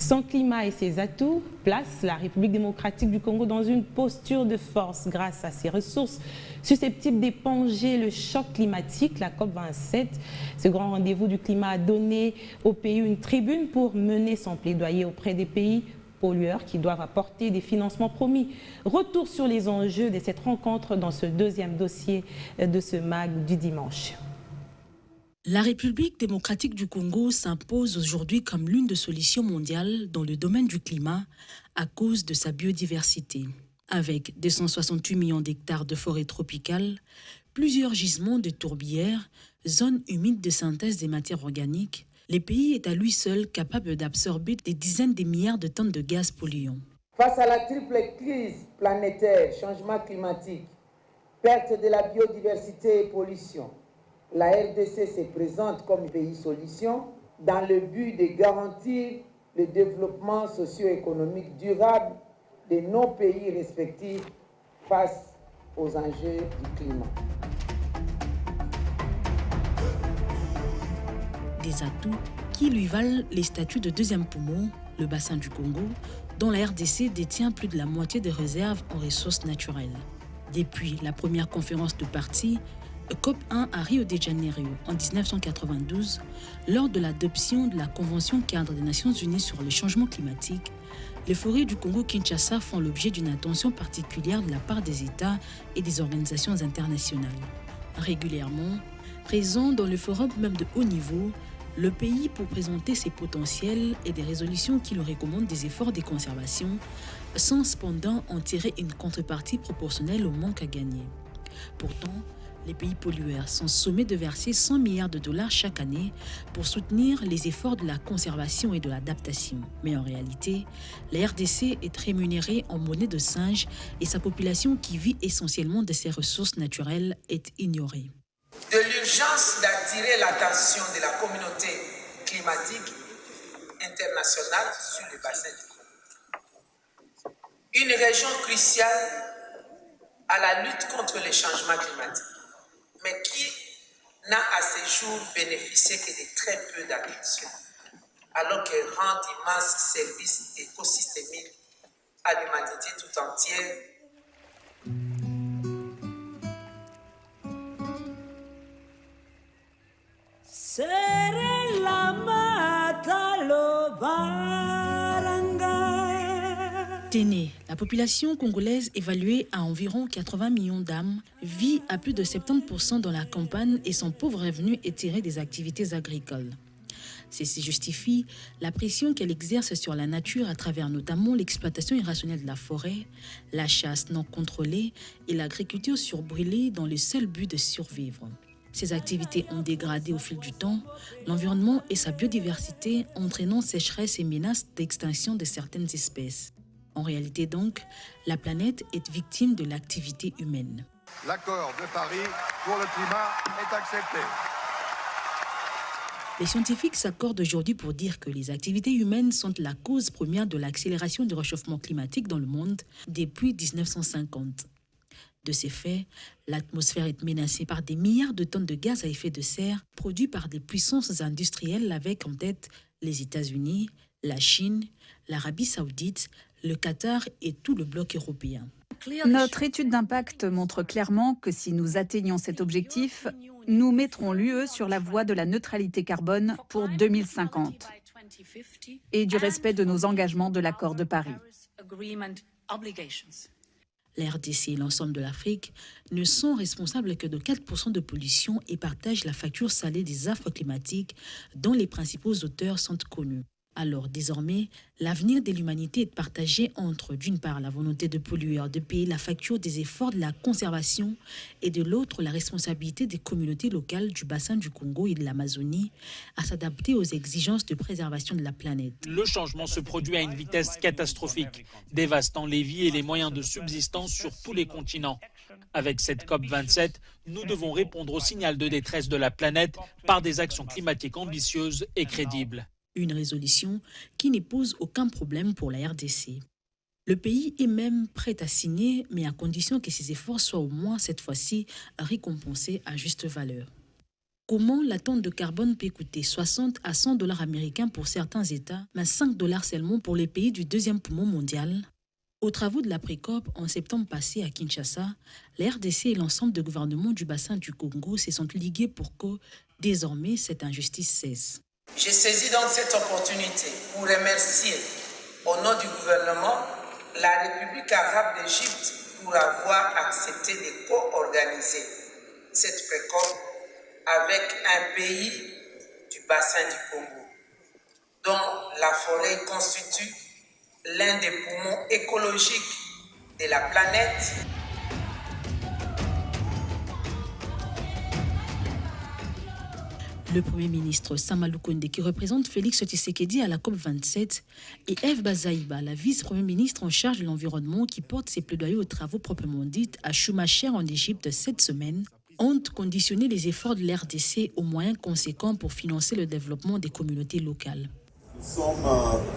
Son climat et ses atouts placent la République démocratique du Congo dans une posture de force grâce à ses ressources susceptibles d'éponger le choc climatique. La COP27, ce grand rendez-vous du climat, a donné au pays une tribune pour mener son plaidoyer auprès des pays pollueurs qui doivent apporter des financements promis. Retour sur les enjeux de cette rencontre dans ce deuxième dossier de ce MAG du dimanche. La République démocratique du Congo s'impose aujourd'hui comme l'une des solutions mondiales dans le domaine du climat à cause de sa biodiversité. Avec 268 millions d'hectares de forêts tropicales, plusieurs gisements de tourbières, zones humides de synthèse des matières organiques, le pays est à lui seul capable d'absorber des dizaines de milliards de tonnes de gaz polluants. Face à la triple crise planétaire, changement climatique, perte de la biodiversité et pollution, la RDC se présente comme pays solution dans le but de garantir le développement socio-économique durable de nos pays respectifs face aux enjeux du climat. Des atouts qui lui valent les statuts de deuxième poumon, le bassin du Congo, dont la RDC détient plus de la moitié des réserves en ressources naturelles. Depuis la première conférence de parties, COP1 à Rio de Janeiro en 1992, lors de l'adoption de la Convention cadre des Nations Unies sur le changement climatique, les forêts du Congo-Kinshasa font l'objet d'une attention particulière de la part des États et des organisations internationales. Régulièrement, présent dans le forum même de haut niveau, le pays pour présenter ses potentiels et des résolutions qui lui recommandent des efforts de conservation, sans cependant en tirer une contrepartie proportionnelle au manque à gagner. Pourtant, les pays pollueurs sont sommés de verser 100 milliards de dollars chaque année pour soutenir les efforts de la conservation et de l'adaptation. Mais en réalité, la RDC est rémunérée en monnaie de singe et sa population qui vit essentiellement de ses ressources naturelles est ignorée. De l'urgence d'attirer l'attention de la communauté climatique internationale sur le bassin du Congo. Une région cruciale à la lutte contre le changement climatique, mais qui n'a à ce jour bénéficié que de très peu d'attention, alors qu'elle rend d'immenses services écosystémiques à l'humanité tout entière. Téné, la population congolaise évaluée à environ 80 millions d'âmes vit à plus de 70% dans la campagne et son pauvre revenu est tiré des activités agricoles. Ceci justifie la pression qu'elle exerce sur la nature à travers notamment l'exploitation irrationnelle de la forêt, la chasse non contrôlée et l'agriculture surbrûlée dans le seul but de survivre. Ces activités ont dégradé au fil du temps l'environnement et sa biodiversité, entraînant sécheresse et menaces d'extinction de certaines espèces. En réalité donc, la planète est victime de l'activité humaine. L'accord de Paris pour le climat est accepté. Les scientifiques s'accordent aujourd'hui pour dire que les activités humaines sont la cause première de l'accélération du réchauffement climatique dans le monde depuis 1950. De ces faits, l'atmosphère est menacée par des milliards de tonnes de gaz à effet de serre produits par des puissances industrielles avec en tête les États-Unis, la Chine, l'Arabie saoudite, le Qatar et tout le bloc européen. Notre étude d'impact montre clairement que si nous atteignons cet objectif, nous mettrons l'UE sur la voie de la neutralité carbone pour 2050 et du respect de nos engagements de l'accord de Paris. La RDC et l'ensemble de l'Afrique ne sont responsables que de 4% de pollution et partagent la facture salée des affres climatiques dont les principaux auteurs sont connus. Alors désormais, l'avenir de l'humanité est partagé entre, d'une part, la volonté de pollueurs de payer la facture des efforts de la conservation et de l'autre, la responsabilité des communautés locales du bassin du Congo et de l'Amazonie à s'adapter aux exigences de préservation de la planète. Le changement se produit à une vitesse catastrophique, dévastant les vies et les moyens de subsistance sur tous les continents. Avec cette COP27, nous devons répondre au signal de détresse de la planète par des actions climatiques ambitieuses et crédibles. Une résolution qui ne pose aucun problème pour la RDC. Le pays est même prêt à signer, mais à condition que ses efforts soient au moins cette fois-ci récompensés à juste valeur. Comment la tonne de carbone peut coûter 60 à 100 $ américains pour certains États, mais 5 $ seulement pour les pays du deuxième poumon mondial? Aux travaux de la PRECOP en septembre passé à Kinshasa, la RDC et l'ensemble des gouvernements du bassin du Congo se sont ligués pour que, désormais, cette injustice cesse. J'ai saisi donc cette opportunité pour remercier, au nom du gouvernement, la République arabe d'Égypte pour avoir accepté de co-organiser cette PRECOP avec un pays du bassin du Congo, dont la forêt constitue l'un des poumons écologiques de la planète. Le Premier ministre Samalou Koundé, qui représente Félix Tshisekedi à la COP27, et Eve Bazaïba, la vice-premier ministre en charge de l'environnement, qui porte ses plaidoyers aux travaux proprement dits à Choumacher en Égypte cette semaine, ont conditionné les efforts de l'RDC aux moyens conséquents pour financer le développement des communautés locales. Nous sommes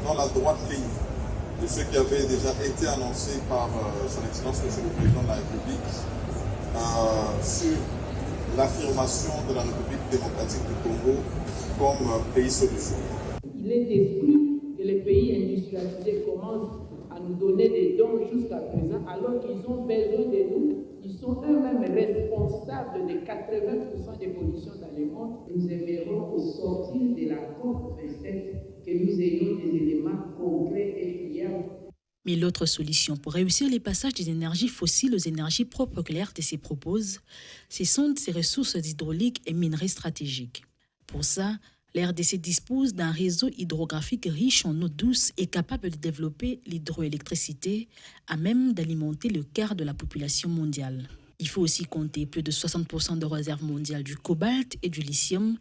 dans la droite ligne de ce qui avait déjà été annoncé par son Excellence, Monsieur le Président de la République, sur l'affirmation de la République démocratique du Congo comme pays solution. Il est exclu que les pays industrialisés commencent à nous donner des dons jusqu'à présent, alors qu'ils ont besoin de nous. Ils sont eux-mêmes responsables de 80% des pollutions dans le monde. Nous aimerons, au sortir de la COP27, que nous ayons des éléments concrets et fiables. Mais l'autre solution pour réussir les passages des énergies fossiles aux énergies propres que l'RDC propose, ce sont ces ressources hydrauliques et minerais stratégiques. Pour ça, l'RDC dispose d'un réseau hydrographique riche en eau douce et capable de développer l'hydroélectricité, à même d'alimenter le quart de la population mondiale. Il faut aussi compter plus de 60% de réserves mondiales du cobalt et du lithium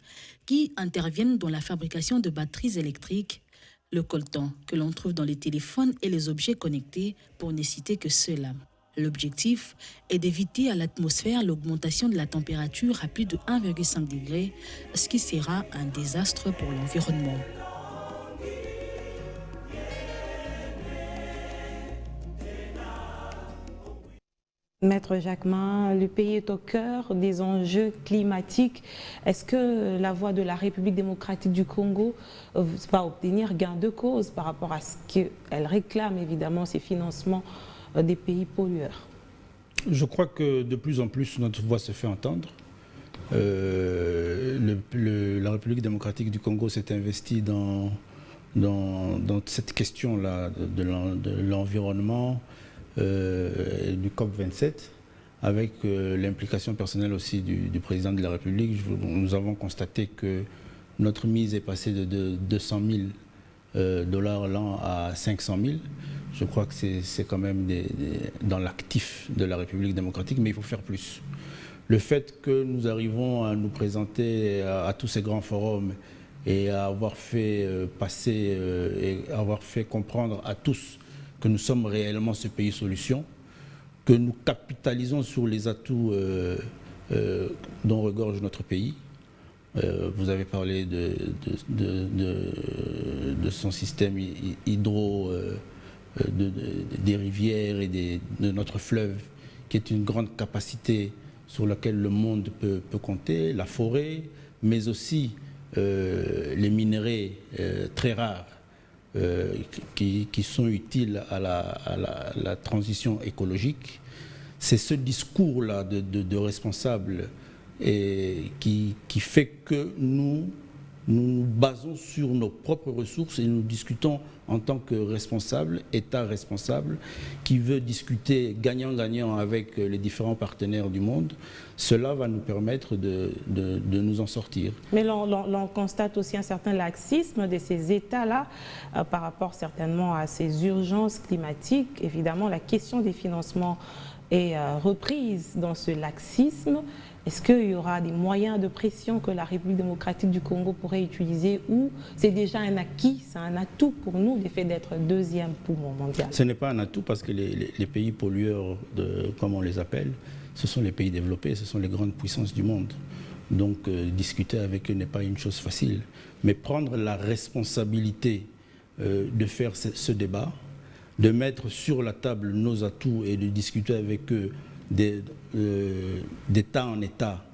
qui interviennent dans la fabrication de batteries électriques, le coltan que l'on trouve dans les téléphones et les objets connectés, pour ne citer que ceux-là. L'objectif est d'éviter à l'atmosphère l'augmentation de la température à plus de 1,5 degré, ce qui sera un désastre pour l'environnement. Maître Jacquemin, le pays est au cœur des enjeux climatiques. Est-ce que la voix de la République démocratique du Congo va obtenir gain de cause par rapport à ce qu'elle réclame, évidemment, ces financements des pays pollueurs? Je crois que de plus en plus notre voix se fait entendre. La République démocratique du Congo s'est investie dans cette question-là de l'environnement, du COP27, avec l'implication personnelle aussi du président de la République. Nous avons constaté que notre mise est passée de 200 000 $ l'an à 500 000. Je crois que c'est quand même dans l'actif de la République démocratique, mais il faut faire plus. Le fait que nous arrivons à nous présenter à tous ces grands forums et à avoir fait passer et avoir fait comprendre à tous que nous sommes réellement ce pays solution, que nous capitalisons sur les atouts dont regorge notre pays. Vous avez parlé de son système hydro, des rivières et de notre fleuve, qui est une grande capacité sur laquelle le monde peut compter, la forêt, mais aussi les minerais très rares qui sont utiles à la transition écologique. C'est ce discours-là de responsable qui fait que nous nous basons sur nos propres ressources et nous discutons en tant que responsable, État responsable, qui veut discuter gagnant-gagnant avec les différents partenaires du monde. Cela va nous permettre de nous en sortir. Mais l'on constate aussi un certain laxisme de ces États-là par rapport certainement à ces urgences climatiques. Évidemment, la question des financements est reprise dans ce laxisme. Est-ce qu'il y aura des moyens de pression que la République démocratique du Congo pourrait utiliser, ou c'est déjà un acquis, c'est un atout pour nous, le fait d'être deuxième poumon mondial? Ce n'est pas un atout parce que les pays pollueurs, comme on les appelle, ce sont les pays développés, ce sont les grandes puissances du monde. Donc discuter avec eux n'est pas une chose facile. Mais prendre la responsabilité de faire ce débat, de mettre sur la table nos atouts et de discuter avec eux d'État en État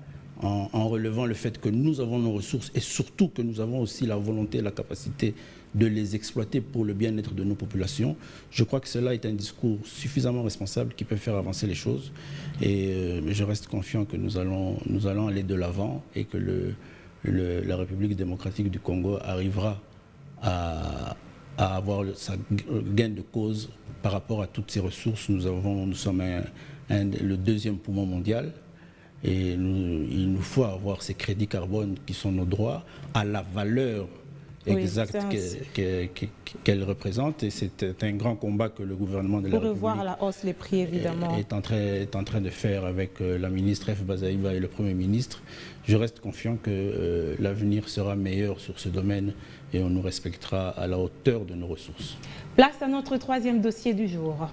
en relevant le fait que nous avons nos ressources et surtout que nous avons aussi la volonté et la capacité de les exploiter pour le bien-être de nos populations. Je crois que cela est un discours suffisamment responsable qui peut faire avancer les choses. Et je reste confiant que nous allons aller de l'avant et que la République démocratique du Congo arrivera à avoir sa gain de cause par rapport à toutes ces ressources. Nous sommes le deuxième poumon mondial. Et il nous faut avoir ces crédits carbone qui sont nos droits à la valeur exacte qu'elle représente. Et c'est un grand combat que le gouvernement de la République pour revoir à la hausse les prix, évidemment, est en train de faire avec la ministre F. Bazaïba et le Premier ministre. Je reste confiant que l'avenir sera meilleur sur ce domaine et on nous respectera à la hauteur de nos ressources. Place à notre troisième dossier du jour.